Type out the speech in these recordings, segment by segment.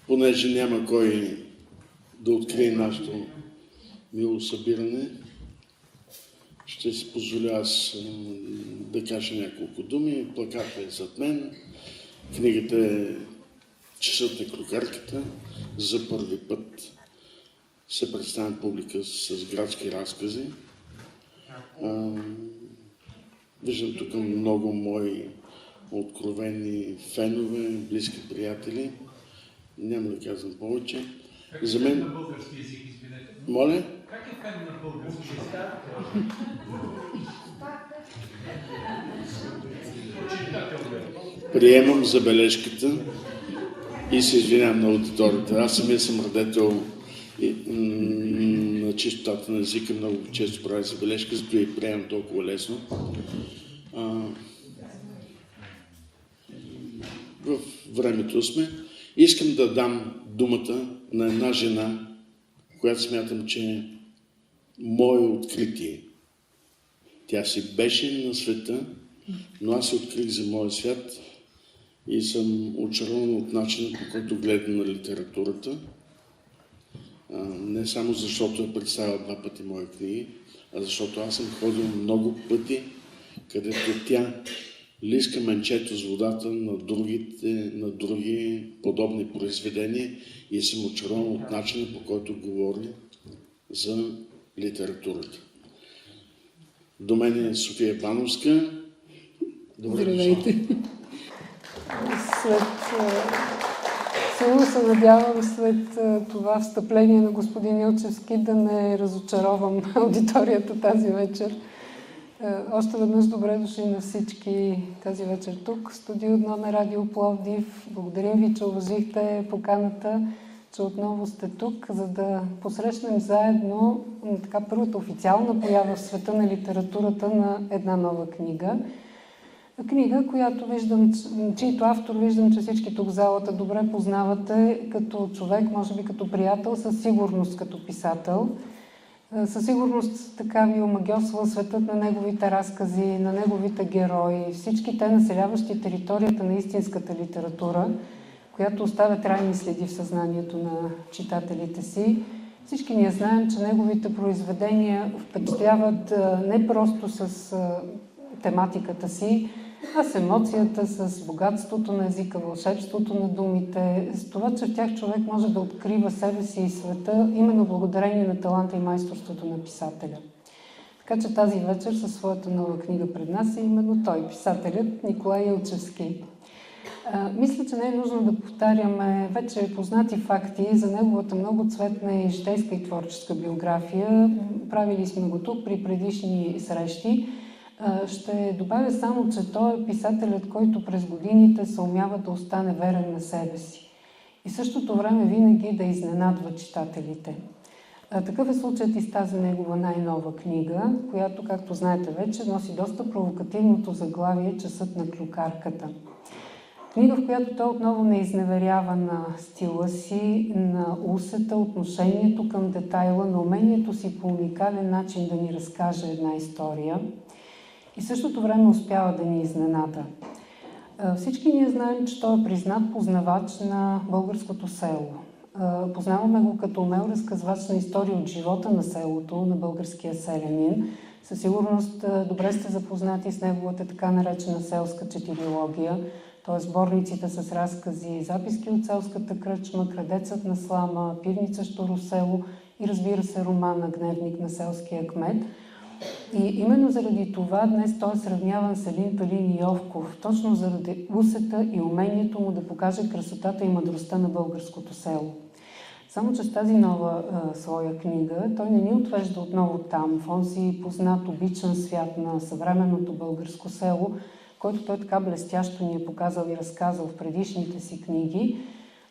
понеже няма кой да открие нашето мило събиране, ще си позволя аз да кажа няколко думи. Плакатът е зад мен. Книгата е "Часът на клюкарката". За първи път се представя публика с градски разкази. Виждам тук много мои откровени фенове, близки приятели. Няма да казвам повече. Как е фен на български език, извинете? Моля? Как е фен на български език? Приемам забележката и се извинявам на аудиторията. Аз самия съм радетел на чистотата на езика, много често правя забележка, зато и приемам толкова лесно. В времето сме. Искам да дам думата на една жена, която смятам, че е мое откритие. Тя си беше на света, но аз се открих за моя свят и съм очарован от начина, по който гледам на литературата. Не само защото е представила 2 пъти мои книги, а защото аз съм ходил много пъти, където тя лиска менчето с водата на други подобни произведения и съм очарован от начина, по който говори за литературата. До мен е София Бановска. Здравейте! Силно се надявам след това встъпление на господин Илчевски да не разочаровам аудиторията тази вечер. Още веднъж добре дошли на всички тази вечер тук, в студио 1 на Радио Пловдив. Благодарим ви, че уважихте поканата, че отново сте тук, за да посрещнем заедно така първата официална поява в света на литературата на една нова книга. Книга, която виждам, чийто автор виждам, че всички тук в залата добре познавате като човек, може би като приятел, със сигурност като писател. Със сигурност така ви омагьосва светът на неговите разкази, на неговите герои, всички те населяващи територията на истинската литература, която оставя трайни следи в съзнанието на читателите си. Всички ние знаем, че неговите произведения впечатляват не просто с тематиката си, а с емоцията, с богатството на езика, вълшебството на думите, с това, че в тях човек може да открива себе си и света, именно благодарение на таланта и майсторството на писателя. Така че тази вечер със своята нова книга пред нас е именно той, писателят Николай Илчевски. Мисля, че не е нужно да повтаряме вече познати факти за неговата много цветна и житейска и творческа биография. Правили сме го тук при предишни срещи. Ще добавя само, че той е писателят, който през годините се умява да остане верен на себе си. И в същото време винаги да изненадва читателите. Такъв е случаят и с тази негова най-нова книга, която, както знаете вече, носи доста провокативното заглавие "Часът на клюкарката". Книга, в която той отново не изневерява на стила си, на усета, отношението към детайла, на умението си по уникален начин да ни разкаже една история. И в същото време успява да ни изненада. Всички ние знаем, че той е признат познавач на българското село. Познаваме го като умел разказвач на история от живота на селото, на българския селянин. Със сигурност добре сте запознати с неговата така наречена селска четирилогия, т.е. сборниците с разкази, записки от селската кръчма, "Крадецът на слама", "Пивница Щоросело" и разбира се романа "Гневник на селския кмет". И именно заради това днес той е сравняван с Елин Пелин Йовков, точно заради усета и умението му да покаже красотата и мъдростта на българското село. Само че с тази нова своя книга той не ни отвежда отново там, в онзи познат, обичан свят на съвременното българско село, който той така блестящо ни е показал и разказал в предишните си книги,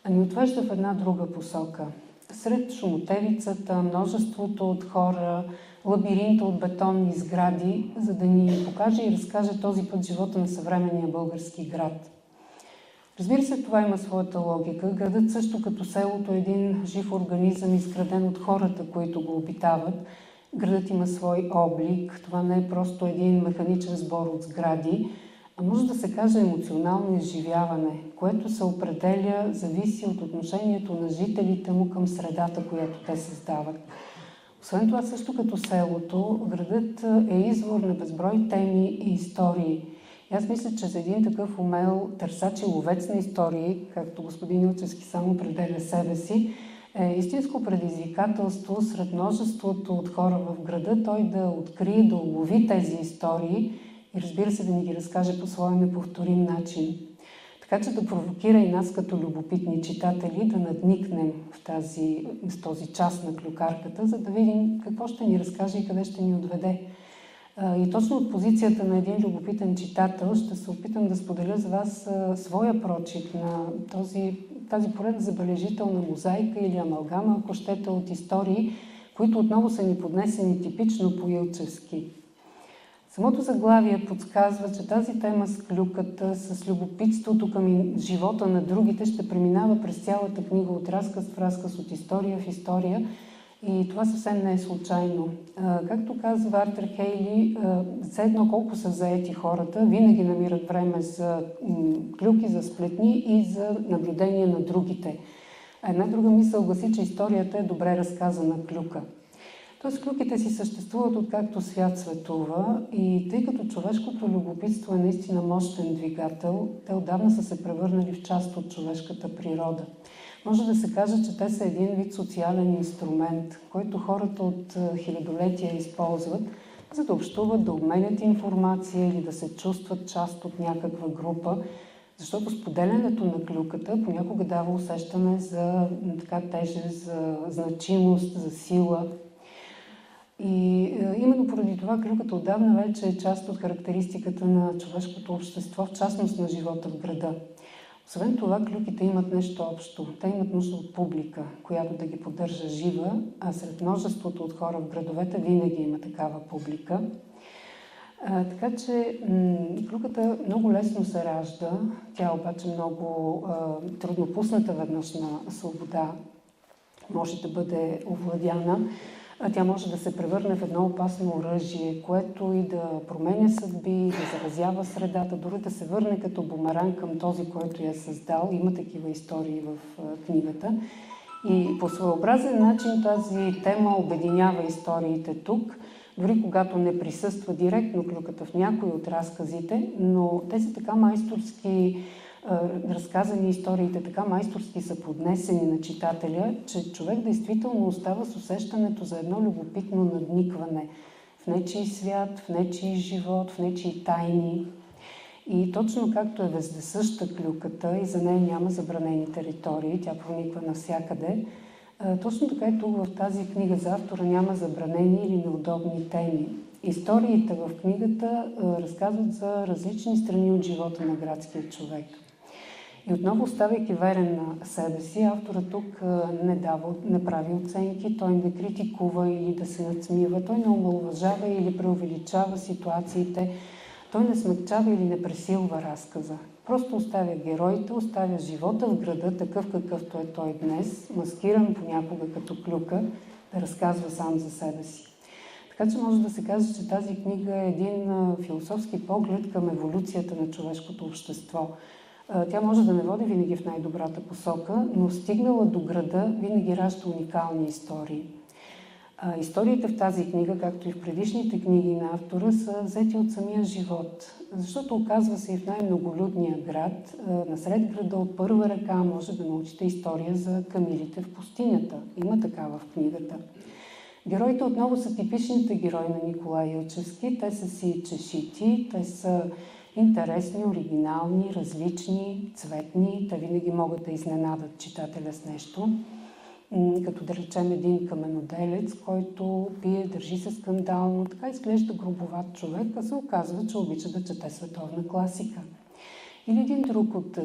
а ни отвежда в една друга посока. Сред шумотевицата, множеството от хора, лабиринта от бетонни сгради, за да ни покаже и разкаже този път живота на съвременния български град. Разбира се, това има своята логика. Градът също като селото е един жив организъм, изграден от хората, които го обитават. Градът има свой облик. Това не е просто един механичен сбор от сгради, а може да се каже емоционално изживяване, което се определя, зависи от отношението на жителите му към средата, която те създават. Освен това, също като селото, градът е извор на безброй теми и истории. И аз мисля, че за един такъв умел търсач и ловец на истории, както господин Илчевски сам определя себе си, е истинско предизвикателство сред множеството от хора в града, той да открие, да улови тези истории и разбира се да ни ги разкаже по своя неповторим начин. Така че да провокира и нас като любопитни читатели да надникнем в този част на клюкарката, за да видим какво ще ни разкаже и къде ще ни отведе. И точно от позицията на един любопитен читател ще се опитам да споделя с вас своя прочит на тази поред забележителна мозайка или амалгама, ако щете, от истории, които отново са ни поднесени типично по Илчевски. Самото заглавие подсказва, че тази тема с клюката, с любопитството към живота на другите ще преминава през цялата книга от разказ в разказ, от история в история. И това съвсем не е случайно. Както казва Артър Хейли, все едно колко са заети хората, винаги намират време за клюки, за сплетни и за наблюдение на другите. Една друга мисъл гласи, че историята е добре разказана клюка. Тоест клюките си съществуват откакто свят светува и тъй като човешкото любопитство е наистина мощен двигател, те отдавна са се превърнали в част от човешката природа. Може да се каже, че те са един вид социален инструмент, който хората от хилядолетия използват, за да общуват, да обменят информация или да се чувстват част от някаква група, защото споделянето на клюката понякога дава усещане за тежест, за значимост, за сила. И именно поради това клюката отдавна вече е част от характеристиката на човешкото общество, в частност на живота в града. Освен това, клюките имат нещо общо. Те имат нужда от публика, която да ги поддържа жива, а сред множеството от хора в градовете винаги има такава публика. Така че клюката много лесно се ражда, тя обаче много трудно пусната веднъж на свобода може да бъде овладяна. Тя може да се превърне в едно опасно оръжие, което и да променя съдби, да заразява средата, дори да се върне като бумеранг към този, който я е създал. Има такива истории в книгата. И по своеобразен начин тази тема обединява историите тук, дори когато не присъства директно клюката в някои от разказите, но те са така майсторски разказани историите, така майсторски са поднесени на читателя, че човек действително остава с усещането за едно любопитно надникване в нечий свят, в нечий живот, в нечии тайни. И точно както е вездесъща клюката и за нея няма забранени територии, тя прониква навсякъде, точно така и тук в тази книга за автора няма забранени или неудобни теми. Историите в книгата разказват за различни страни от живота на градския човек. И отново, оставайки верен на себе си, авторът тук не прави оценки, той не критикува или да се надсмива, той не омаловажава или преувеличава ситуациите, той не смекчава или не пресилва разказа. Просто оставя героите, оставя живота в града, такъв какъвто е той днес, маскиран понякога като клюка, да разказва сам за себе си. Така че може да се каже, че тази книга е един философски поглед към еволюцията на човешкото общество. Тя може да не води винаги в най-добрата посока, но стигнала до града винаги ражда уникални истории. Историите в тази книга, както и в предишните книги на автора, са взети от самия живот. Защото оказва се и в най-многолюдния град, насред града от първа ръка може да научите история за камилите в пустинята. Има такава в книгата. Героите отново са типичните герои на Николай Илчевски. Те са си чешити, те са интересни, оригинални, различни, цветни. Те винаги могат да изненадат читателя с нещо. Като да речем един каменоделец, който пие, държи се скандално, така изглежда грубоват човек, а се оказва, че обича да чете световна класика. Или един друг от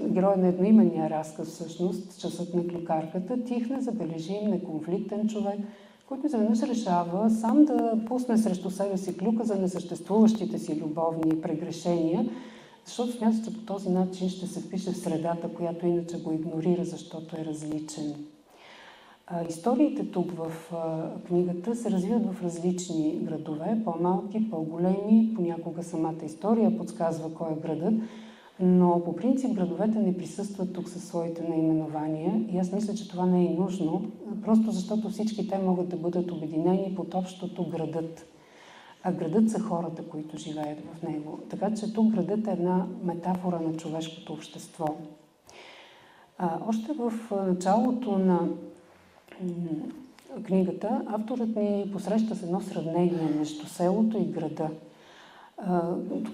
героя на едноименния разказ, всъщност, Часът на клюкарката, тих, незабележим, неконфликтен човек, който изведнъж решава сам да пусне срещу себе си клюка за несъществуващите си любовни прегрешения, защото смята, че по този начин ще се впише в средата, която иначе го игнорира, защото е различен. Историите тук в книгата се развиват в различни градове, по-малки, по-големи, понякога самата история подсказва кой е градът, но по принцип градовете не присъстват тук със своите наименования и аз мисля, че това не е нужно, просто защото всички те могат да бъдат обединени под общото градът. А градът са хората, които живеят в него. Така че тук градът е една метафора на човешкото общество. Още в началото на книгата авторът ни посреща с едно сравнение между селото и града,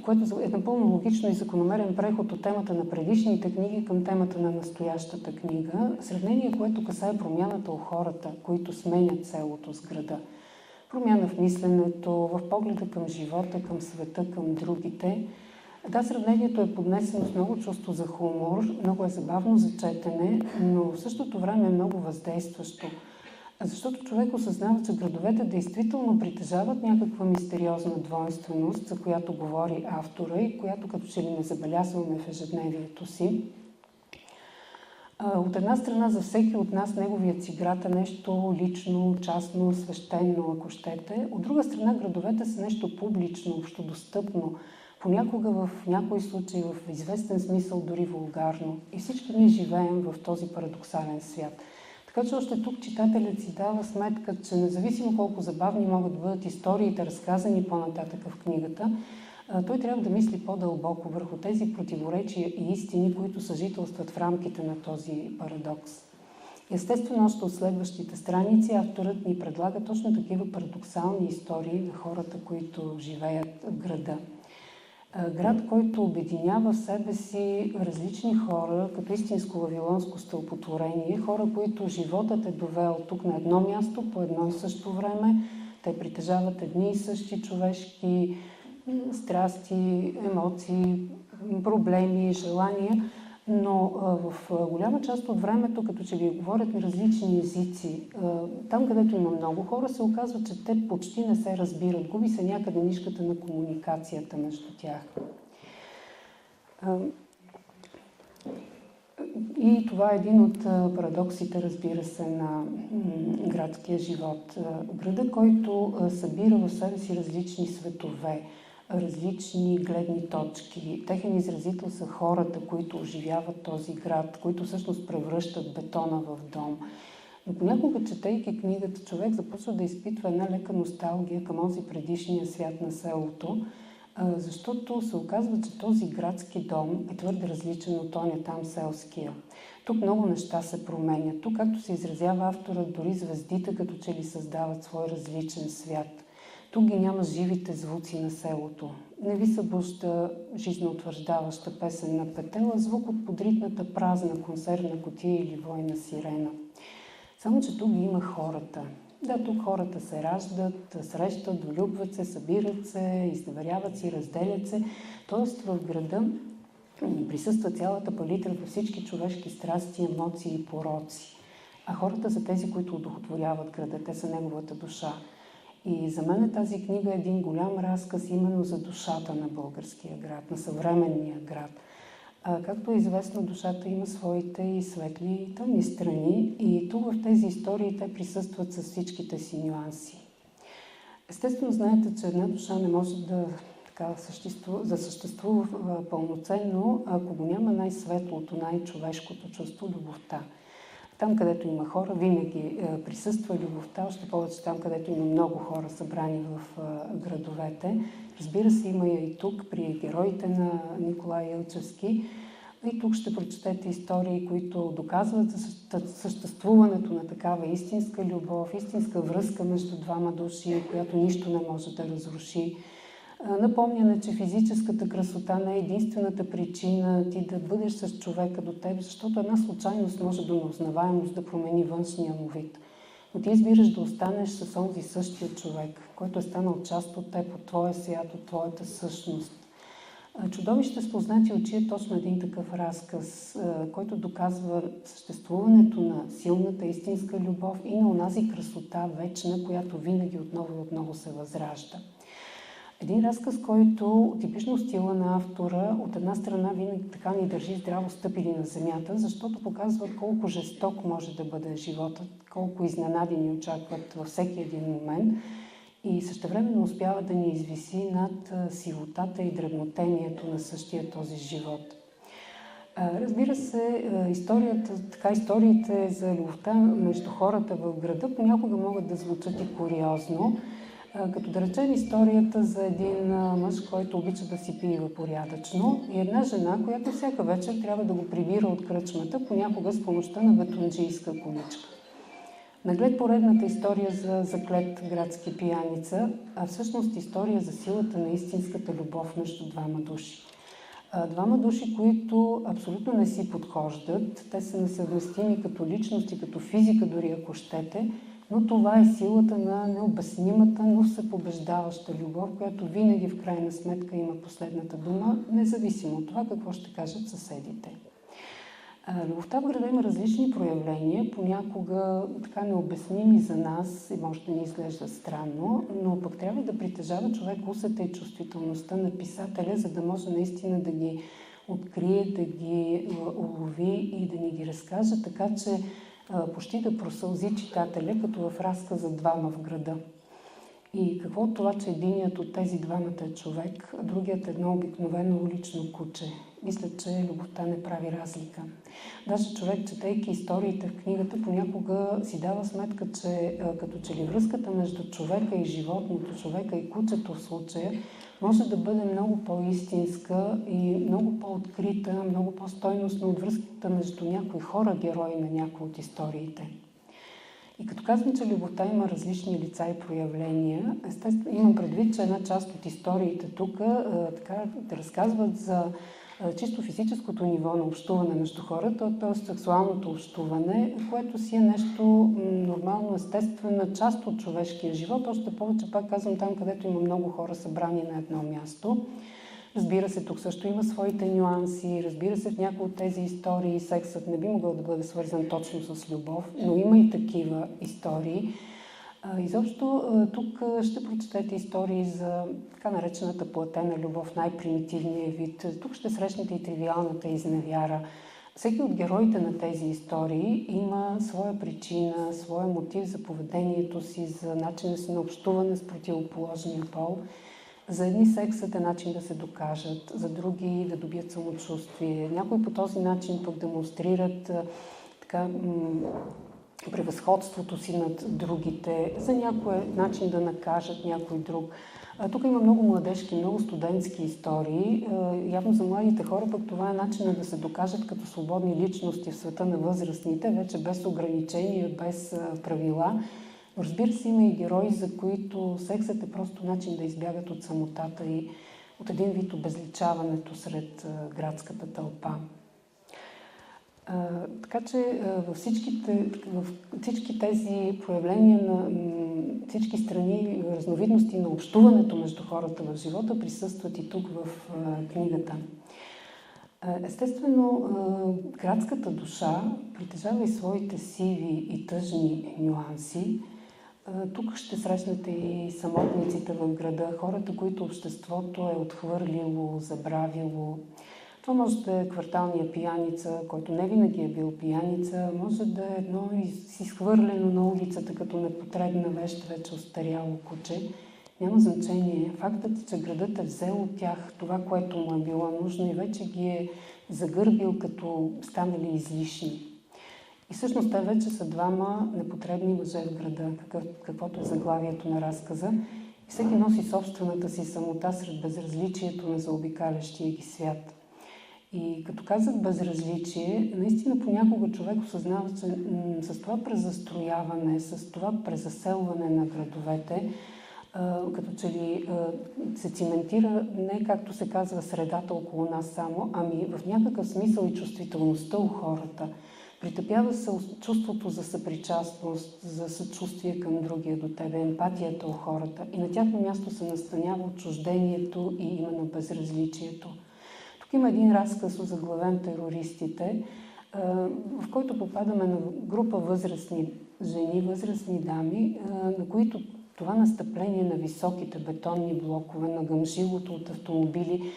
което е напълно логично и закономерен преход от темата на предишните книги към темата на настоящата книга. Сравнение, което касае промяната у хората, които сменят селото с града. Промяна в мисленето, в погледа към живота, към света, към другите. Да, сравнението е поднесено с много чувство за хумор, много е забавно за четене, но в същото време е много въздействащо. Защото човек осъзнава, че градовете действително притежават някаква мистериозна двойственост, за която говори автора и която като че ли не забелязваме в ежедневието си. От една страна за всеки от нас неговият си град е нещо лично, частно, свещено, ако щете. От друга страна градовете са нещо публично, общодостъпно, понякога в някои случаи в известен смисъл дори вулгарно. И всички ние живеем в този парадоксален свят. Така че още тук читателят си дава сметка, че независимо колко забавни могат да бъдат историите, разказани по-нататък в книгата, той трябва да мисли по-дълбоко върху тези противоречия и истини, които съжителстват в рамките на този парадокс. Естествено, още от следващите страници авторът ни предлага точно такива парадоксални истории на хората, които живеят в града. Град, който обединява в себе си различни хора, като истинско вавилонско стълпотворение, хора, които животът е довел тук на едно място по едно и също време. Те притежават едни и същи човешки страсти, емоции, проблеми, желания, но в голяма част от времето, като че ли говорят на различни езици, там, където има много хора, се оказва, че те почти не се разбират. Губи се някъде нишката на комуникацията между тях. И това е един от парадоксите, разбира се, на градския живот. Града, който събира в себе си различни светове, различни гледни точки. Техен изразител са хората, които оживяват този град, които всъщност превръщат бетона в дом. Но понякога, четейки книгата, човек започва да изпитва една лека носталгия към онзи предишния свят на селото, защото се оказва, че този градски дом е твърде различен от оня там селския. Тук много неща се променят. Тук, както се изразява авторът, дори звездите като че ли създават свой различен свят. Тук ги няма живите звуци на селото. Не ви събужда жизнеутвърждаваща песен на петела, звук от подритната празна консервна кутия или война сирена. Само че тук ги има хората. Да, тук хората се раждат, срещат, влюбват се, събират се, изневеряват си, разделят се. Тоест в града присъства цялата палитра във всички човешки страсти, емоции и пороци. А хората са тези, които удохотворяват града. Те са неговата душа. И за мен тази книга е един голям разказ именно за душата на българския град, на съвременния град. Както е известно, душата има своите и светли и тъмни страни и тук в тези истории те присъстват с всичките си нюанси. Естествено, знаете, че една душа не може да съществува пълноценно, ако го няма най-светлото, най-човешкото чувство, любовта. Там, където има хора, винаги присъства любовта, още повече там, където има много хора събрани в градовете. Разбира се, има я и тук, при героите на Николай Илчевски. И тук ще прочетете истории, които доказват съществуването на такава истинска любов, истинска връзка между двама души, която нищо не може да разруши. Напомняне, че физическата красота не е единствената причина ти да бъдеш с човека до теб, защото една случайност може до неузнаваемост да промени външния му вид. Но ти избираш да останеш с онзи същия човек, който е станал част от теб, от твоя свят, от твоята същност. Чудовище с познати очи е точно един такъв разказ, който доказва съществуването на силната истинска любов и на онази красота вечна, която винаги отново и отново се възражда. Един разказ, който типично стила на автора, от една страна винаги така ни държи здраво стъпили на земята, защото показва колко жесток може да бъде животът, колко изненади ни очакват във всеки един момент и същевременно успява да ни извиси над сивотата и дребнотението на същия този живот. Разбира се, историите за любовта между хората в града понякога могат да звучат и куриозно, като да речем историята за един мъж, който обича да си пие порядъчно и една жена, която всяка вечер трябва да го прибира от кръчмата, понякога с помощта на бетонджийска количка. Наглед поредната история за заклет градски пияница, а всъщност история за силата на истинската любов между двама души. Двама души, които абсолютно не си подхождат, те са несъвместими като личности, като физика дори ако щете, но това е силата на необяснимата, но всепобеждаваща любов, която винаги в крайна сметка има последната дума, независимо от това какво ще кажат съседите. Любовта в града има различни проявления, понякога така необясними за нас и може да ни изглежда странно, но пък трябва да притежава човек усета и чувствителността на писателя, за да може наистина да ги открие, да ги улови и да ни ги разкаже, така че почти да просълзи читателя, като в разказа "Двама в града". И какво от това, че единият от тези двамата е човек, а другият е едно обикновено улично куче? Мисля, че любовта не прави разлика. Даже човек, четейки историите в книгата, понякога си дава сметка, че като че ли връзката между човека и животното, човека и кучето в случая, може да бъде много по-истинска и много по-открита, много по-стойностна от връзката между някои хора, герои на някои от историите. И като казвам, че любовта има различни лица и проявления, естествено имам предвид, че една част от историите тук така да разказват за чисто физическото ниво на общуване между хората, т.е. сексуалното общуване, което си е нещо нормално, естествена част от човешкия живот. Още повече, пак казвам, там, където има много хора събрани на едно място. Разбира се, тук също има своите нюанси. Разбира се, в някои от тези истории сексът не би могъл да бъде свързан точно с любов, но има и такива истории. Изобщо тук ще прочетете истории за така наречената платена любов, най-примитивния вид. Тук ще срещнете и тривиалната изневяра. Всеки от героите на тези истории има своя причина, своя мотив за поведението си, за начина си на общуване с противоположния пол. За едни сексът е начин да се докажат, за други да добият самочувствие. Някои по този начин пък демонстрират превъзходството си над другите, за някой начин да накажат някой друг. Тук има много младежки, много студентски истории. Явно за младите хора пък това е начинът да се докажат като свободни личности в света на възрастните, вече без ограничения, без правила. Разбира се, има и герои, за които сексът е просто начин да избягат от самотата и от един вид обезличаването сред градската тълпа. Така че във всички тези проявления на всички страни, разновидности на общуването между хората в живота присъстват и тук в книгата. Естествено, градската душа притежава и своите сиви и тъжни нюанси. Тук ще срещнете и самотниците в града, хората, които обществото е отхвърлило, забравило. Това може да е кварталния пияница, който не винаги е бил пияница, може да е едно изхвърлено на улицата като непотребна вещ, вече остаряло куче. Няма значение. Фактът е, че градът е взел от тях това, което му е било нужно и вече ги е загърбил, като станали излишни. И всъщност те вече са двама непотребни мъже в града, каквото е заглавието на разказа. И всеки носи собствената си самота сред безразличието на заобикалящия ги свят. И като казах безразличие, наистина понякога човек осъзнава, че с това презастрояване, с това презаселване на градовете, като че ли се циментира не както се казва средата около нас само, ами в някакъв смисъл и чувствителността у хората. Притъпява се чувството за съпричастност, за съчувствие към другия до тебе, емпатията у хората и на тяхно място се настанява отчуждението и именно безразличието. Тук има един разказ озаглавен "Терористите", в който попадаме на група възрастни жени, възрастни дами, на които това настъпление на високите бетонни блокове, на гъмжилото от автомобили,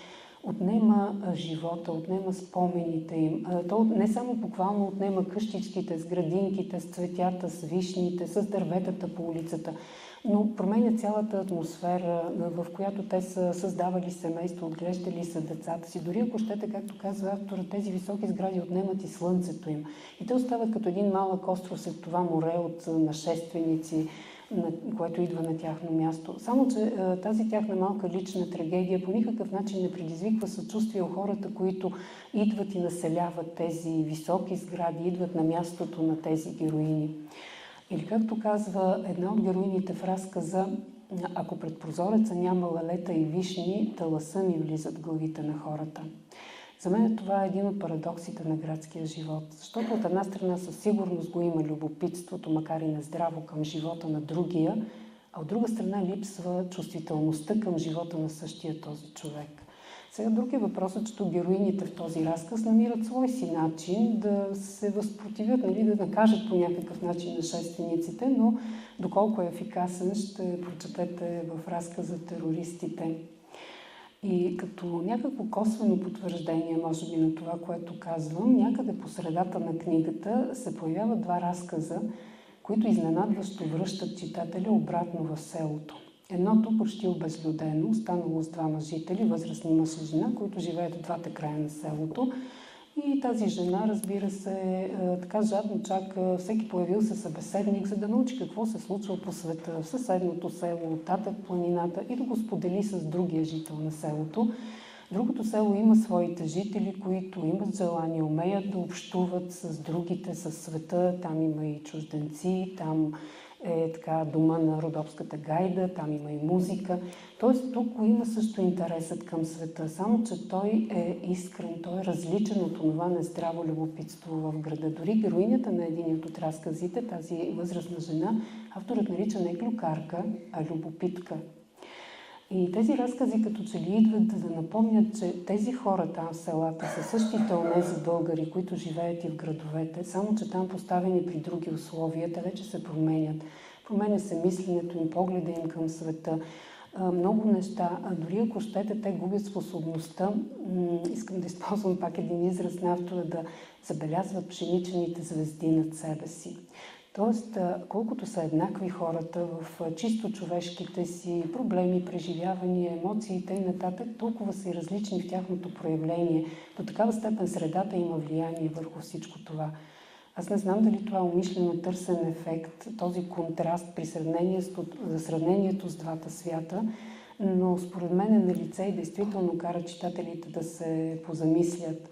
отнема живота, отнема спомените им. То не само буквално отнема къщичките с градинките, с цветята, с вишните, с дърветата по улицата, но променя цялата атмосфера, в която те са създавали семейство, отглеждали са децата си. Дори ако щете, както казва автора, тези високи сгради отнемат и слънцето им. И те остават като един малък остров след това море от нашественици, което идва на тяхно място. Само че тази тяхна малка лична трагедия по никакъв начин не предизвиква съчувствие у хората, които идват и населяват тези високи сгради, идват на мястото на тези героини. Или както казва една от героините в разказа, ако пред прозореца няма лалета и вишни, таласа ми влизат в главите на хората. За мен това е един от парадоксите на градския живот, защото от една страна със сигурност го има любопитството, макар и нездраво, към живота на другия, а от друга страна липсва чувствителността към живота на същия този човек. Сега друг е въпросът, че героините в този разказ намират свой си начин да се възпротивят, да накажат по някакъв начин нашествениците, но доколко е ефикасен, ще прочетете в разказа "Терористите". И като някакво косвено потвърждение, може би, на това, което казвам, някъде по средата на книгата се появяват два разказа, които изненадващо връщат читателя обратно в селото. Едното почти обезлюдено, останало с двама жители, възрастни мъж и жена, които живеят в двата края на селото. И тази жена, разбира се, така жадно чака всеки появил се събеседник, за да научи какво се случва по света, в съседното село, оттатък планината и да го сподели с другия жител на селото. Другото село има своите жители, които имат желание, умеят да общуват с другите, с света. Там има и чужденци, там е дома на родопската гайда, там има и музика. Тоест тук има също интересът към света, само че той е искрен, той е различен от това нездраво любопитство в града. Дори героинята на един от разказите, тази възрастна жена, авторът нарича не клюкарка, а любопитка. И тези разкази като че ли идват да напомнят, че тези хора там в селата са същите онези българи, които живеят и в градовете, само че там поставени при други условия, те вече се променят. Променя се мисленето им, погледа им към света, много неща. Дори ако щете, те губят способността, искам да използвам пак един израз на автора, да забелязват пшеничените звезди над себе си. Тоест, колкото са еднакви хората в чисто човешките си проблеми, преживявания, емоции и нататък, толкова са и различни в тяхното проявление. До такава степен средата има влияние върху всичко това. Аз не знам дали това е умишлено търсен ефект, този контраст при сравнението с двата свята, но според мен е на лице и действително кара читателите да се позамислят.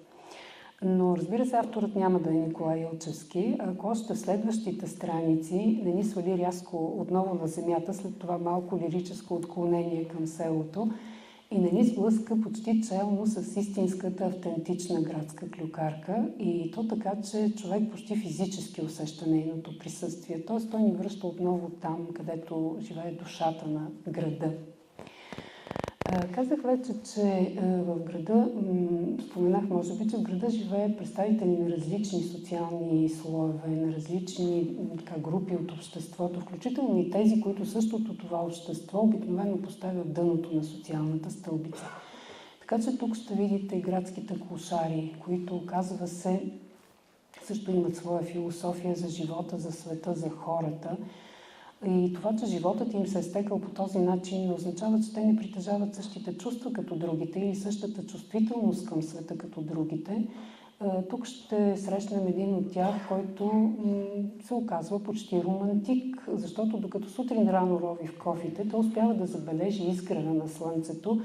Но разбира се, авторът няма да е Николай Илчевски. Ако още в следващите страници не ни свали рязко отново на земята, след това малко лирическо отклонение към селото и не ни сблъска почти челно с истинската автентична градска клюкарка и то така, че човек почти физически усеща нейното присъствие. Т.е. той ни връща отново там, където живее душата на града. Казах вече, че в града, споменах може би, че в града живеят представители на различни социални слоеве, на различни групи от обществото, включително и тези, които същото това общество обикновено поставят дъното на социалната стълбица. Така че тук ще видите и градските клошари, които, оказва се, също имат своя философия за живота, за света, за хората. И това, че животът им се е стекал по този начин, не означава, че те не притежават същите чувства като другите или същата чувствителност към света като другите. Тук ще срещнем един от тях, който се оказва почти романтик, защото докато сутрин рано рови в кофите, той успява да забележи изгрева на слънцето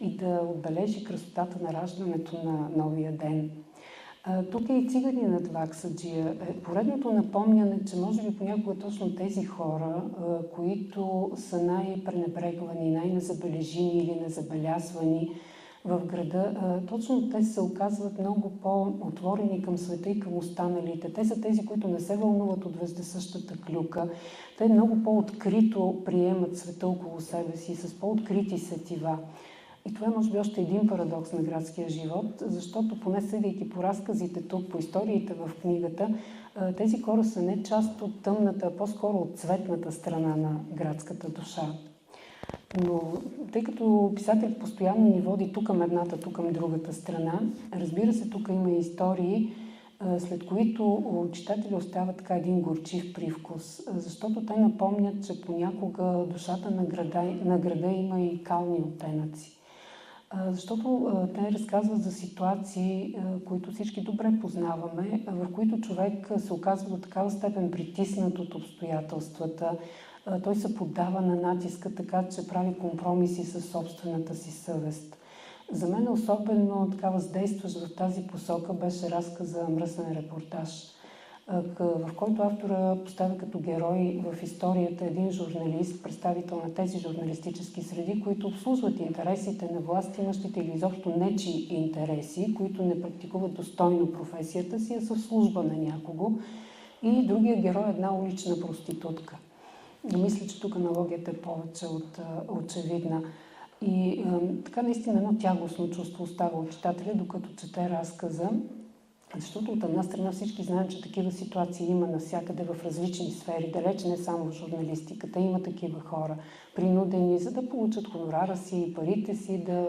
и да отбележи красотата на раждането на новия ден. Тук е и циганинът Ваксаджия. Поредното напомняне, че може би понякога точно тези хора, които са най-пренебрегвани, най-незабележими или незабелязвани в града, точно те се оказват много по-отворени към света и към останалите. Те са тези, които не се вълнуват от вездесъщата клюка. Те много по-открито приемат света около себе си, с по-открити сетива. И това е може би още един парадокс на градския живот, защото поне съдейки по разказите тук, по историите в книгата, Тези хора са не част от тъмната, а по-скоро от цветната страна на градската душа. Но тъй като писателят постоянно ни води ту към едната, ту към другата страна, разбира се, тук има и истории, след които у читателя остава така един горчив привкус, защото те напомнят, че понякога душата на града има и кални оттенъци. Защото те разказват за ситуации, които всички добре познаваме, в които човек се оказва до такава степен притиснат от обстоятелствата, той се поддава на натиска, така че прави компромиси със собствената си съвест. За мен особено така въздействащ в тази посока беше разказа "Мръсен репортаж", в който автора поставя като герой в историята един журналист, представител на тези журналистически среди, които обслужват интересите на властимащите или изобщо нечии интереси, които не практикуват достойно професията си, а са в служба на някого. И другия герой е една улична проститутка. Мисля, че тук аналогията е повече от очевидна. И така наистина едно тягостно чувство остава от читателя, докато чете разказа, защото от една страна всички знаем, че такива ситуации има навсякъде в различни сфери, далеч не само в журналистиката. Има такива хора, принудени, за да получат хонорара си, парите си, да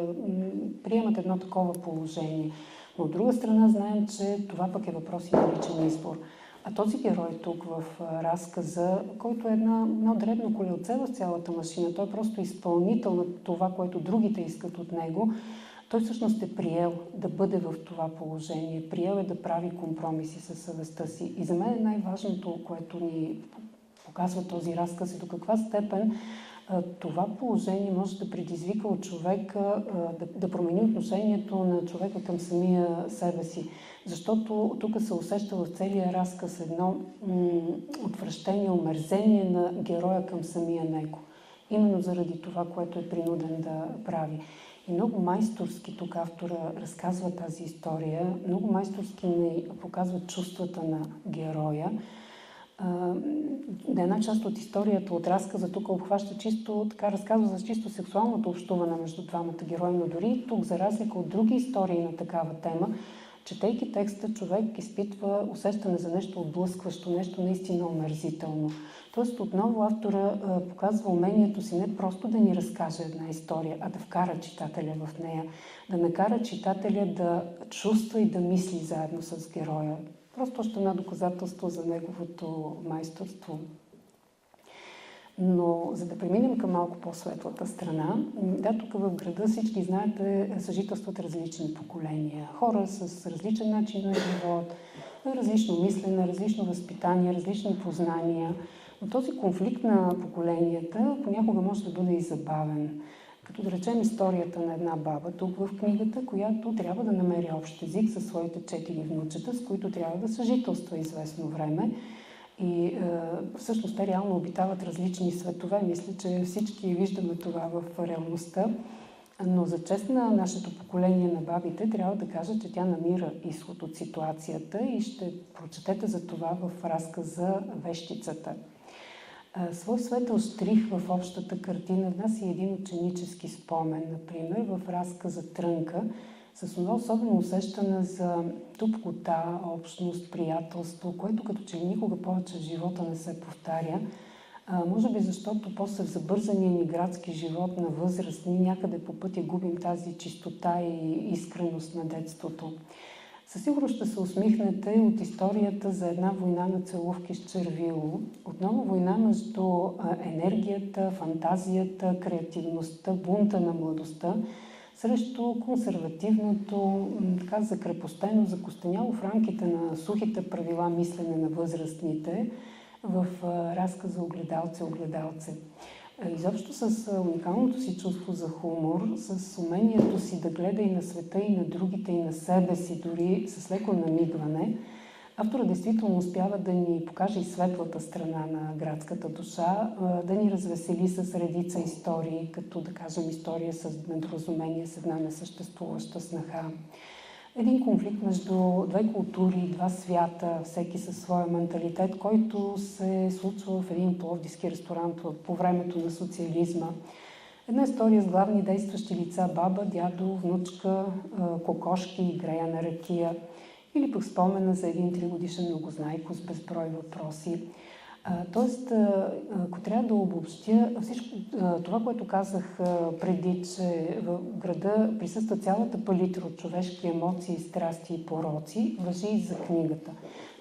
приемат едно такова положение. Но от друга страна знаем, че това пък е въпрос и на личен избор. А този герой тук в разказа, който е едно дребно колелце в цялата машина, той е просто изпълнител на това, което другите искат от него, той всъщност е приел да бъде в това положение, приел е да прави компромиси със съвестта си. И за мен е най-важното, което ни показва този разказ, е до каква степен това положение може да предизвика от човека, да промени отношението на човека към самия себе си. Защото тук се усеща в целия разказ едно отвращение, омерзение на героя към самия него. Именно заради това, което е принуден да прави. И много майсторски тук автора разказва тази история, много майсторски ни показва чувствата на героя. Една част от историята, от разказа тук обхваща чисто, така разказва за чисто сексуалното общуване между двамата герои, но дори тук, за разлика от други истории на такава тема, четейки текста, човек изпитва усещане за нещо отблъскващо, нещо наистина омерзително. Тоест отново автора показва умението си не просто да ни разкаже една история, а да вкара читателя в нея, да накара читателя да чувства и да мисли заедно с героя. Просто още едно доказателство за неговото майсторство. Но за да преминем към малко по-светлата страна, да, тук в града всички знаете, съжителстват различни поколения. Хора с различен начин на живот, различно мислене, различно възпитание, различни познания. Но този конфликт на поколенията понякога може да бъде и забавен. Като да речем историята на една баба тук в книгата, която трябва да намери общ език със своите 4 внучета, с които трябва да съжителства известно време. И всъщност те реално обитават различни светове. Мисля, че всички виждаме това в реалността. Но за чест на нашето поколение на бабите трябва да кажа, че тя намира изход от ситуацията и ще прочетете за това в разказа "Вещицата". Свой светъл штрих в общата картина внася и един ученически спомен, например, в разказа "Трънка", с това особено усещане за топлота, общност, приятелство, което като че ли никога повече в живота не се повтаря. Може би защото после в забързания ни градски живот на възрастни някъде по пътя губим тази чистота и искреност на детството. Със сигурност ще се усмихнете от историята за една война на целувки с червило. Отново война между енергията, фантазията, креативността, бунта на младостта срещу консервативното, така закрепостено, закостеняло в рамките на сухите правила мислене на възрастните в разказа "Огледалце". Изобщо с уникалното си чувство за хумор, с умението си да гледа и на света, и на другите, и на себе си, дори с леко намигване, автора действително успява да ни покаже и светлата страна на градската душа, да ни развесели с редица истории, като да кажем история с недоразумение с една несъществуваща снаха. Един конфликт между две култури, два свята, всеки със своя менталитет, който се случва в един пловдивски ресторант по времето на социализма. Една история с главни действащи лица: баба, дядо, внучка, кокошки, греяна ракия. или пък спомена за един 3-годишен многознайко с безброй въпроси. Тоест, ако трябва да обобщя всичко това, което казах преди, че в града присъства цялата палитра от човешки емоции, страсти и пороци, важи и за книгата.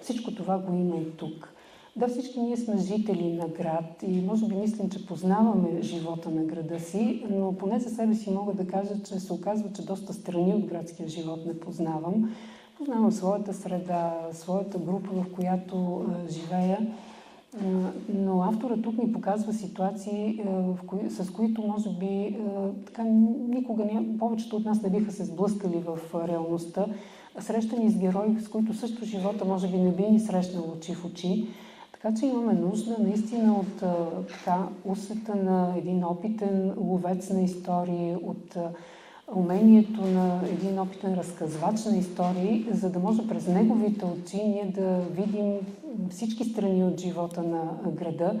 Всичко това го има и тук. Да, всички ние сме жители на град и може би мислим, че познаваме живота на града си, но поне за себе си мога да кажа, че се оказва, че доста страни от градския живот не познавам. Познавам своята среда, своята група, в която живея. Но авторът тук ни показва ситуации, с които може би така, никога повечето от нас не биха се сблъскали в реалността. Срещани с герои, с които също живота може би не би ни срещнал очи в очи. Така че имаме нужда наистина от усета на един опитен ловец на истории, от умението на един опитен разказвач на истории, за да може през неговите очи ние да видим всички страни от живота на града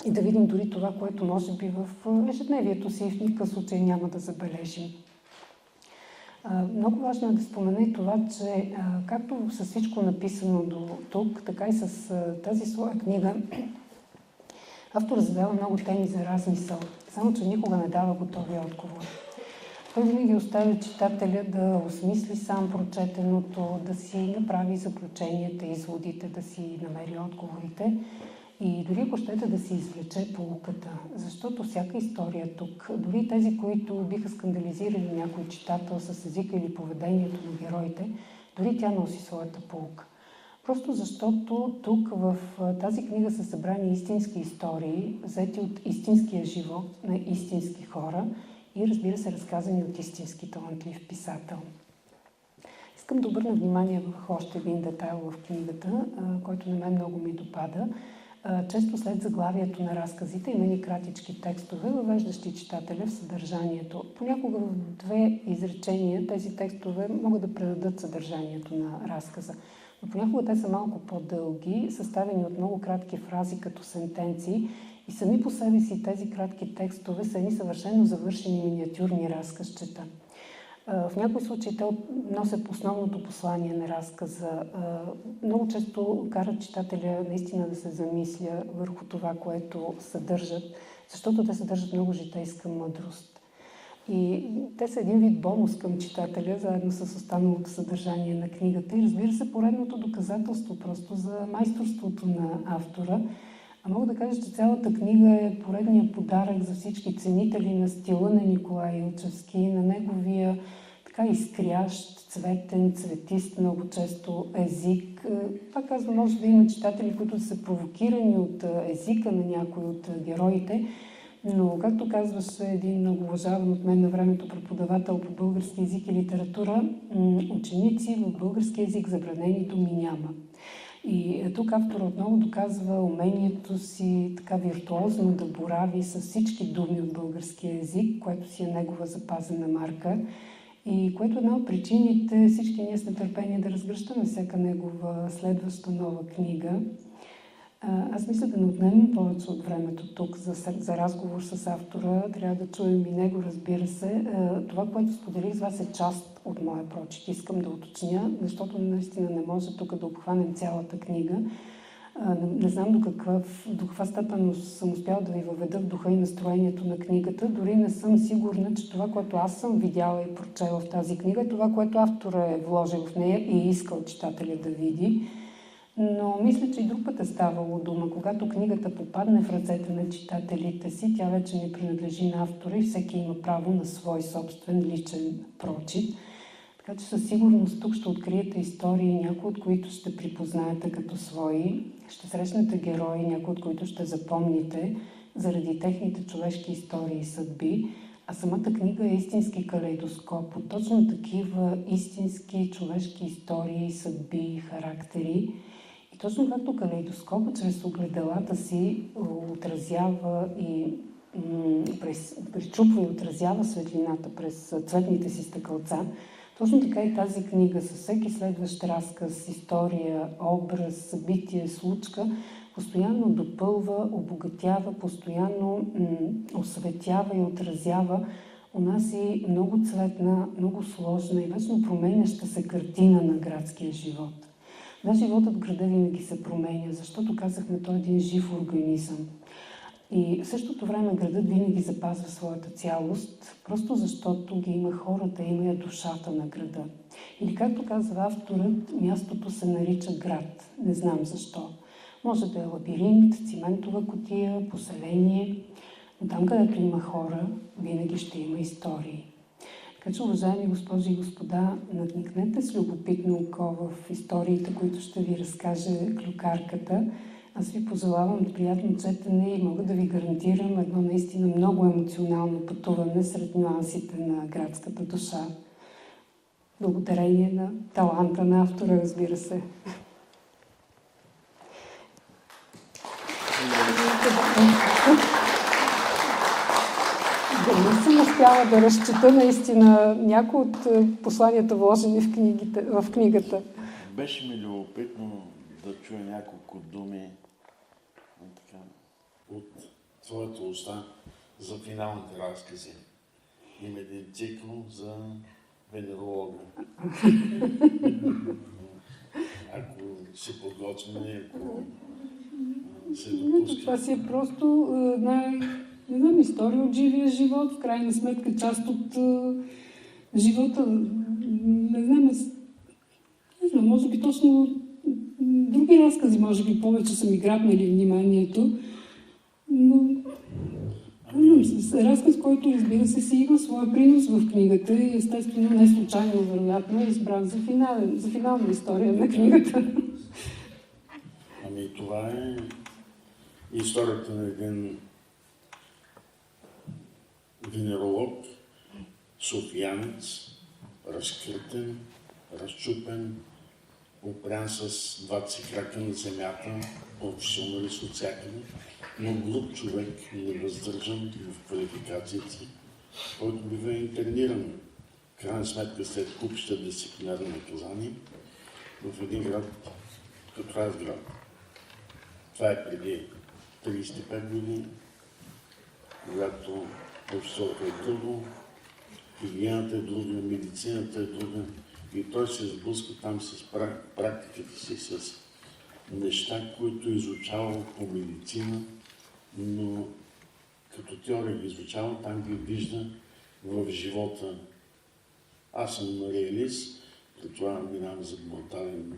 и да видим дори това, което може би в ежедневието си в никакъв случай няма да забележим. Много важно е да спомена и това, че както с всичко написано до тук, така и с тази своя книга, автор задава много теми за размисъл, само че никога не дава готови отговори. Той винаги оставя читателя да осмисли сам прочетеното, да си направи заключенията, изводите, да си намери отговорите и дори ако щете да си извлече поуката. Защото всяка история тук, дори тези, които биха скандализирали някой читател с езика или поведението на героите, дори тя носи своята поука. Просто защото тук в тази книга са събрани истински истории, взети от истинския живот на истински хора, и разбира се, разказани от истински талантлив писател. Искам да обърна внимание върху още един детайл в книгата, който на мен много ми допада. Често след заглавието на разказите има ни кратички текстове, въвеждащи читателя в съдържанието. Понякога в 2 изречения тези текстове могат да предадат съдържанието на разказа. Но понякога те са малко по-дълги, съставени от много кратки фрази като сентенции, и сами по себе си тези кратки текстове са едни съвършено завършени миниатюрни разказчета. В някои случаи те носят основното послание на разказа. Много често карат читателя наистина да се замисля върху това, което съдържат, защото те съдържат много житейска мъдрост. И те са един вид бонус към читателя, заедно с останалото съдържание на книгата. И разбира се, поредното доказателство просто за майсторството на автора. А мога да кажа, че цялата книга е поредният подарък за всички ценители на стила на Николай Илчевски, на неговия така изкрящ, цветен, цветист, много често език. Пак казвам, може да има читатели, които са провокирани от езика на някой от героите, но, както казваше един много уважаван от мен на времето преподавател по български език и литература, ученици в български език забранени думи няма. И тук автор отново доказва умението си така виртуозно да борави с всички думи от българския език, което си е негова запазена марка и което е една от причините всички ние с нетърпение да разгръщаме всяка негова следваща нова книга. Аз мисля да не отнемем повече от времето тук за разговор с автора. Трябва да чуем и него, разбира се. Това, което споделих с вас, е част от моя прочит. Искам да уточня, защото наистина не може тук да обхванем цялата книга. Не знам до каква степен съм успяла да ви въведа в духа и настроението на книгата. Дори не съм сигурна, че това, което аз съм видяла и прочела в тази книга, е това, което автора е вложил в нея и искал читателя да види. Но мисля, че и друг път е ставало дума. Когато книгата попадне в ръцете на читателите си, тя вече не принадлежи на автора и всеки има право на свой собствен личен прочит. Така че със сигурност тук ще откриете истории, някои от които ще припознаете като свои. Ще срещнете герои, някои от които ще запомните заради техните човешки истории и съдби. А самата книга е истински калейдоскоп от точно такива истински човешки истории, съдби, характери. И точно както калейдоскопът чрез огледалата си отразява и пречупва и отразява светлината през цветните си стъкълца, точно така и тази книга със всеки следващ разказ, история, образ, събитие, случка постоянно допълва, обогатява, постоянно осветява и отразява унази много цветна, много сложна и вечно променяща се картина на градския живот. Да, животът в града винаги се променя, защото казахме, той е един жив организъм. И в същото време градът винаги запазва своята цялост, просто защото ги има хората, има я душата на града. Или както казва авторът, мястото се нарича град. Не знам защо. Може да е лабиринт, циментова кутия, поселение, но там, където има хора, винаги ще има истории. Така че, уважаеми госпожи и господа, надникнете с любопитно око в историите, които ще ви разкаже клюкарката. Аз ви пожелавам приятно четене и мога да ви гарантирам едно наистина много емоционално пътуване сред нюансите на градската душа. Благодарение на таланта на автора, разбира се. Дали съм успяла да разчета наистина някои от посланията, вложени в книгата? Беше ми любопитно да чуя няколко думи от твоята уста за финалните разкази. Има един цикъл за венеролога. Ако се подготвяме, ако се допуска. Това си е просто една, не знам, история от живия живот, в крайна сметка част от живота. Не знам, може би точно други разкази, може би повече са ми грабнали вниманието, но разказ, който, разбира се, си има своя принос в книгата и естествено не случайно, вероятно, е избран за финална история на книгата. Ами това е историята на един венеролог, софиянец, разкритен, разчупен, опрян с 20 крака на земята, професионалист от всякъде, но груб човек, невъздържан в квалификацията си, който бива интерниран, в крайна сметка след купища дисциплинарни наказания, в един град като Разград. Това е преди 35 години, когато обществото е друго, хигиената е друга, медицината е друга и той се сблъска там с практиката си, с неща, които е изучавал по медицина, но като теория ги изучава, там ги вижда в живота. Аз съм реалист, при това минавам за брутален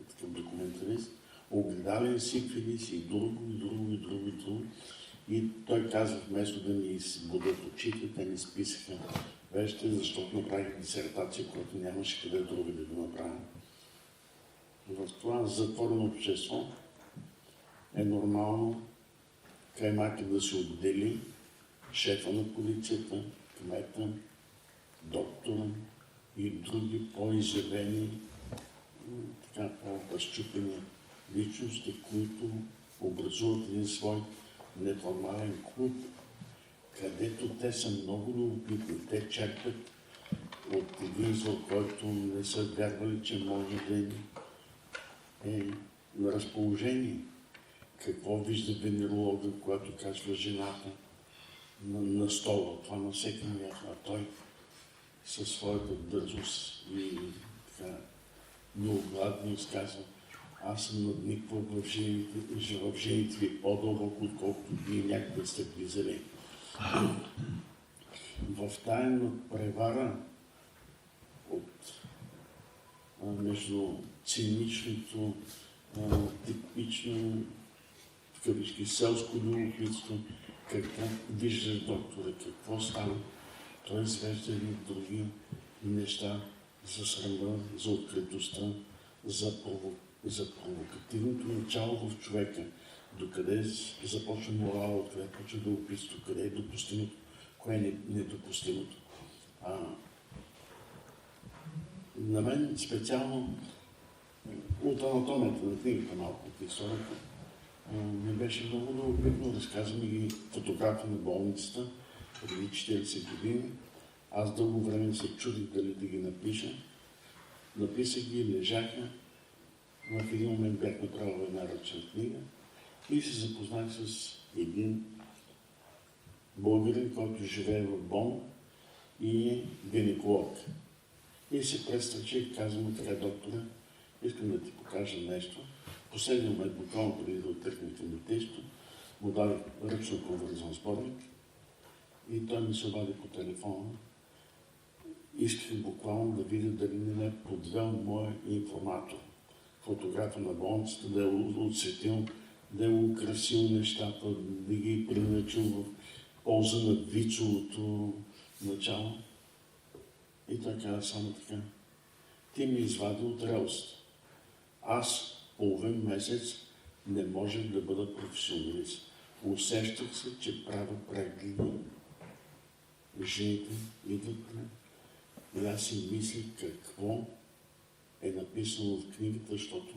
такъв документалист, огледален сифилис и друго. И той казва, вместо да ни избудат очите, те ни списаха вещи, защото направих дисертация, която нямаше къде друго да го направя. В това затворено общество е нормално каймака да се отдели шефа на полицията, кмета, доктора и други по-изявени, така по-разчупени личности, които образуват един свой неформален клуб, където те са много любопитни. Те черпят от един извор, който не са вярвали, че може да им е на разположение. Какво вижда венеролога, когато казва жената на стола, това на всеки място, а той със своята дързост и така неогладност казва: аз съм надниквал в жените ви по-дълбоко, отколкото вие някога сте влизали. В тая надпревара между циничното, типично, в кавички, селско любопитство, какво виждаш доктора, какво става, той извежда едни други неща за срама, за откритостта, за провокативното начало в човека, докъде започва морала, откъде почва да описва, къде е допустимото, кое е недопустимото. На мен специално от анатомията на книгата, малко от историята, ми беше много любопитно. Разказвам ги фотографии на болницата преди 40 години. Аз дълго време се чудих дали да ги напиша. Написах ги, лежаха. В един момент бях направил една ръчна книга и се запознах с един българин, който живее в Бон и гинеколог. И се престрачи, казвам, така, доктора, искам да ти покажа нещо. Последния момент, буквално преди да отръкне към детето, му даде ръчно повързан сборник и той ми се обади по телефона. Исках буквално да видя дали не е подвел моя информатор. Фотографа на болницата, да е отсветил, да е украсил нещата, да ги приначил в полза на вицовото начало. И той каза само така: ти ми извади от релсите. Аз половин месец не можех да бъда професионалист. Усещах се, че правя прегледи. Жените идват при мен. И аз си мислих какво е написано в книгата, защото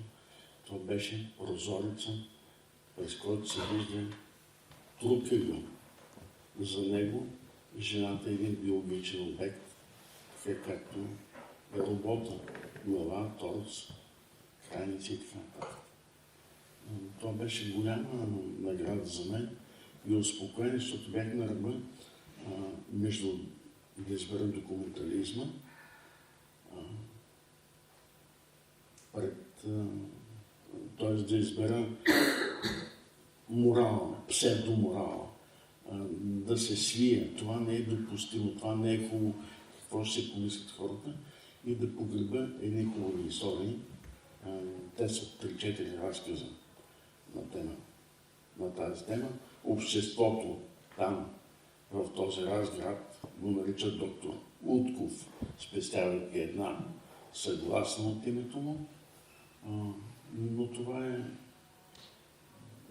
това беше прозореца, през който се вижда друг ъгъл. За него жената е един биологичен обект, така както е робота, глава, торец, крайници и така нататък. Това беше голяма награда за мен и успокоение, защото бях на ръба между да избера документализма т.е. да избера морала, псевдоморала, да се свие. Това не е допустимо, това не е хубаво, какво ще се помислят хората, и да погреба едни хубави истории. Те са 3-4 разказа на тази тема. Обществото там, в този разград, го наричат доктор Утков, спестявайки една съгласна от името му. Но това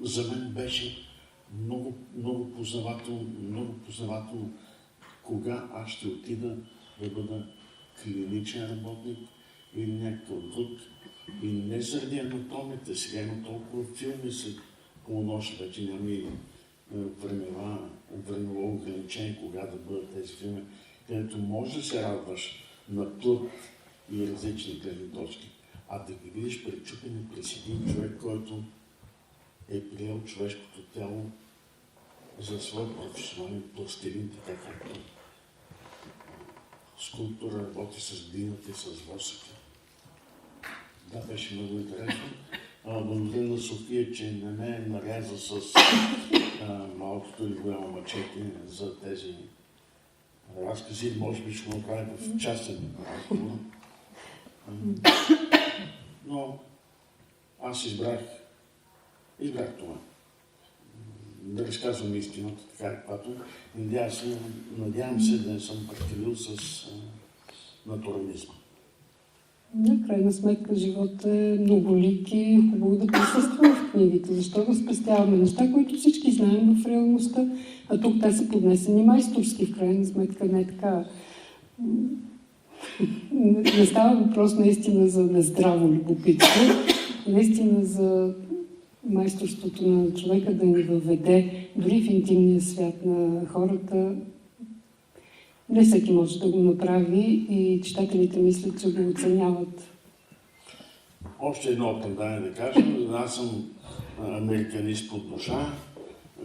за мен беше много познавателно, кога аз ще отида да бъда клиничен работник или някакъв друг. И не заради анатомията, сега има толкова филми след полунощ, вече няма и времево ограничение, кога да бъдат тези филми, където може да се радваш на плът и различни гледни точки, а да ги видиш пречупени през един човек, който е приел човешкото тяло за своя професионален пластилин, така както скулптура работи с глината и с восъка. Да, беше много интересно. Благодаря на София, че не ме наряза с малкото или голямо мачете за тези разкази. Може би ще го направя в частен разговор. Но аз избрах това. Да разказвам истината, така каквато. Надявам се да не съм прекалил с натурализма. На крайна сметка животът е многолик и е хубаво да присъства в книгите, защото спестяваме неща, които всички знаем в реалността, а тук те са поднесени майсторски, в крайна сметка не така. Не става въпрос наистина за нездраво любопитство, наистина за майсторството на човека да ни въведе дори в интимния свят на хората. Не всеки може да го направи и читателите мислят, че го оценяват. Още едно оправдание да кажа. Аз съм американист по душа.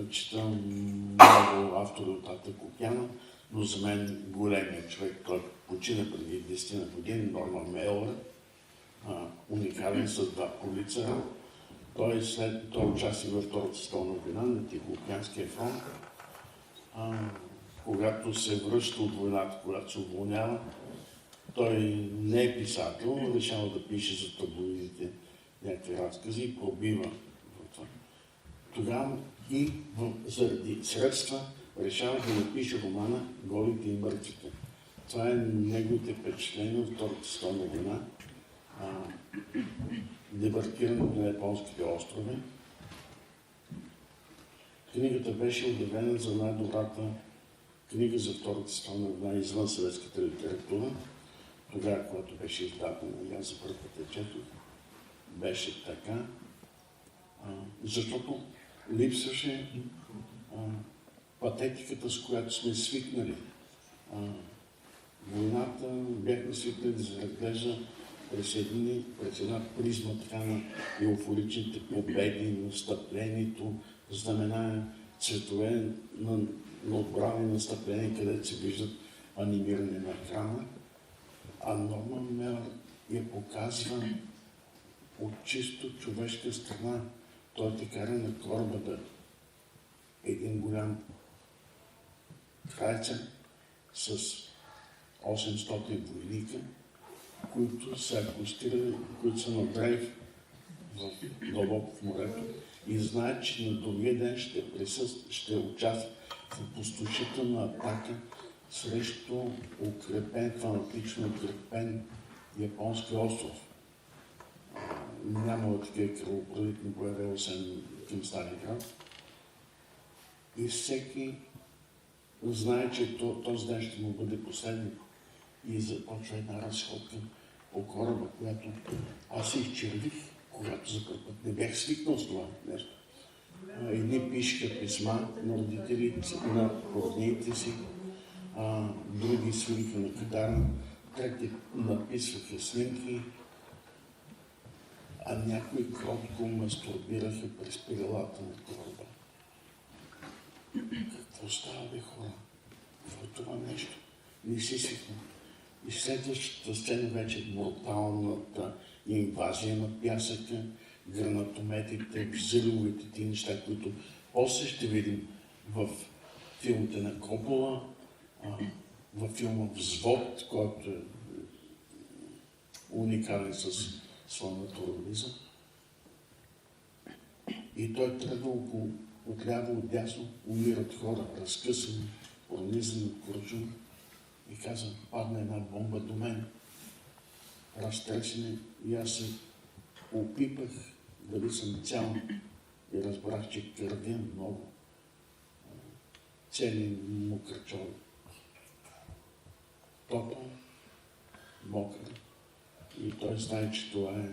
Читам много автори от Атак Океана, но за мен големият човек, той почина преди 10 години, Норман Мейлър, уникален с 2 Пулицера. Той участва във Втората световна война на Тихоокеанския фронт. Когато се връща от войната, когато се уволнява, той не е писател, решава да пише за таблоидите някакви разкази и пробива в това. Тогава и заради средства решава да напише романа "Голите и мъртвите". Това е неговите впечатления от Втората световна война, дебаркирането на японските острови. Книгата беше обявена за най-добрата книга за Втората световна война извън съветската литература. Тогава, когато беше издадена, аз за първ път четох, беше така, защото липсваше патетиката, с която сме свикнали. Войната бяхме свикнали да се разглежда през една призма така на еуфоричните победи, настъплението, знамена, цветове на отбрани настъпления, където се виждат анимиране на екрана, а Норман Мелър я показва от чисто човешка страна. Той те кара на кораба да един голям крайца с 800 войника, които са акустирали, които са на драйв дълбоко в морето и знаят, че на другия ден ще участват в опустошителна атака срещу фанатично укрепен японски остров. Няма такива кръвопролитни боеве, освен към Сталинград. И всеки знае, че този ден ще му бъде последен. И започва една разходка по кораба, която аз се изчервих, когато за първ път не бях свикнал с това нещо. Едни пишеха писма на родителите, на роднините си, други свириха на китара, трети написваха снимки, а някои кротко мастурбираха през перилата на кораба. Какво става, бе, хора? Какво е това нещо? Не си свикна. И следващата сцена вече е бруталната инвазия на пясъка, гранатометите, взривовете, ти неща, които после ще видим в филмите на Копола, във филма Взвод, който е уникален със своя натурализъм. И той тръгва отляво, отдясно, умират хора, разкъсани, пронизани от куршум. И казвам, падна една бомба до мен, разтресене, и аз се опипах дали съм цял и разбрах, че кървя много. Цели му кръчови. Топъл, мокър. И той знае, че това е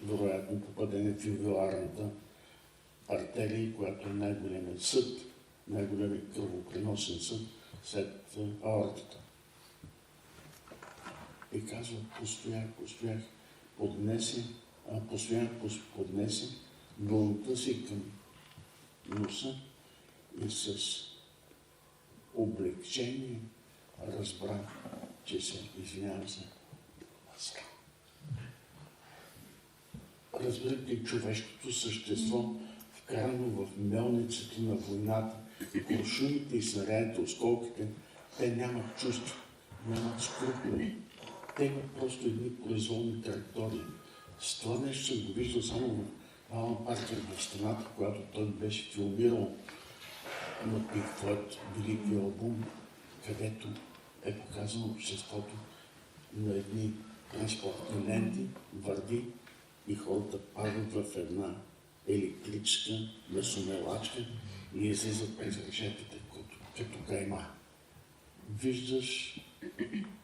вероятно попадение в ювеларната артерия, която е най-големият съд, най-големият кръвопреносен съд след аортата. И казва, постоях, поднесе долната си към носа и с облегчение разбра, че се, извинявам се, ласка. Разбирате, човешкото същество, вкарано в мелницата на войната, куршумите и снарядите, осколките, те нямат чувства, нямат скрупули. Те имат просто едни произволни траектории. С това нещо съм го виждал само в Алън Паркър в страната, когато той беше филмирал на Pink Floyd, велики албум, където е показано обществото на едни транспортни ленти, върви и хората падат в една електрическа месомелачка и излизат през решетките, като кайма. Виждаш,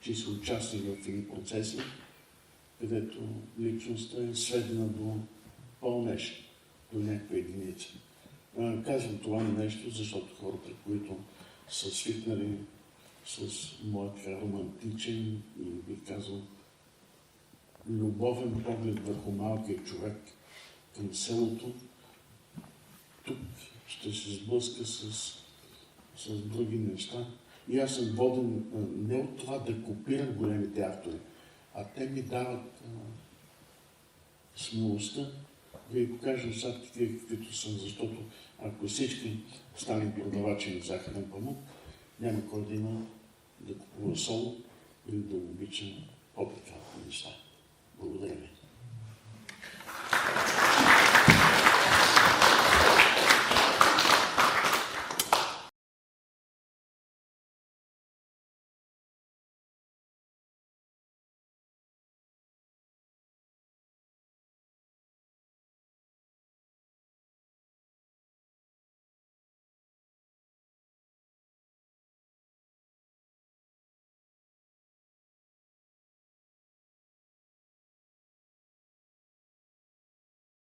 че са участник в едни процеси, където личността е сведена до пълнеж, до някаква единица. Казвам това нещо, защото хората, които са свикнали с моят романтичен и бих казал любовен поглед върху малкия човек към селото, тук ще се сблъска с други неща. И аз съм воден не от това да копирам големите автори, а те ми дават смелостта да ви покажа нещата такива, каквито съм, защото ако всички станем продавачи на захарен памук, няма кой да има да купува сол или да обича по-прекрасни неща. Благодаря ви.